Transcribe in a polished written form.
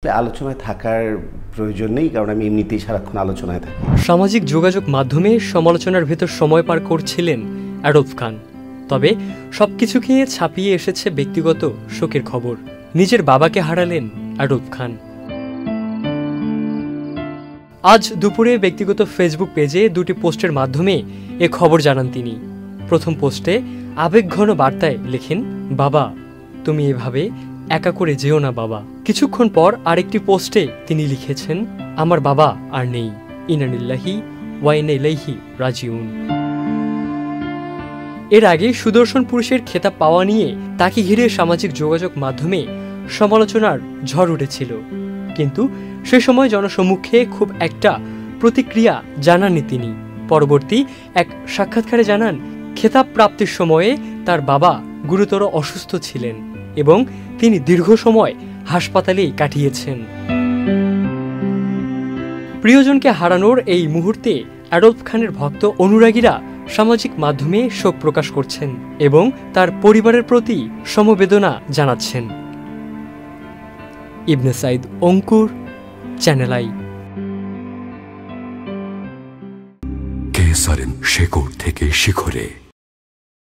আলোচনায় থাকার প্রয়োজন নেই, কারণ আমি এমনিতেই সারাক্ষণ আলোচনায় থাকি। সামাজিক যোগাযোগ মাধ্যমে সমালোচনার ভেতর সময় পার করছিলেন অ্যাডলফ খান। তবে সবকিছুকে ছাপিয়ে এসেছে ব্যক্তিগত শোকের খবর। নিজের বাবাকে হারালেন অ্যাডলফ খান। আজ দুপুরে ব্যক্তিগত ফেসবুক পেজে দুটি পোস্টের মাধ্যমে এ খবর জানান তিনি। প্রথম পোস্টে আবেগঘন বার্তায় লেখেন, বাবা তুমি এভাবে একা করে যেও না বাবা। কিছুক্ষণ পর আরেকটি পোস্টে তিনি লিখেছেন, আমার বাবা আর নেই, ইন্না লিল্লাহি ওয়া ইন্না ইলাইহি রাজিউন। এর আগে সুদর্শন পুরুষের খেতাব পাওয়া নিয়ে তাকে ঘিরে সামাজিক যোগাযোগ মাধ্যমে সমালোচনার ঝড় উঠেছিল, কিন্তু সে সময় জনসম্মুখে খুব একটা প্রতিক্রিয়া জানাননি তিনি। পরবর্তী এক সাক্ষাৎকারে জানান, খেতাব প্রাপ্তির সময়ে তার বাবা গুরুতর অসুস্থ ছিলেন এবং তিনি দীর্ঘ সময় হাসপাতালেই কাটিয়েছেন। প্রিয়জনকে হারানোর এই মুহূর্তে অ্যাডলফ খানের ভক্ত অনুরাগীরা সামাজিক মাধ্যমে শোক প্রকাশ করছেন এবং তার পরিবারের প্রতি সমবেদনা জানাচ্ছেন। ইবনে সাইদ অঙ্কুর, চ্যানেল আই। কেসারেন শেকড় থেকে শিখরে।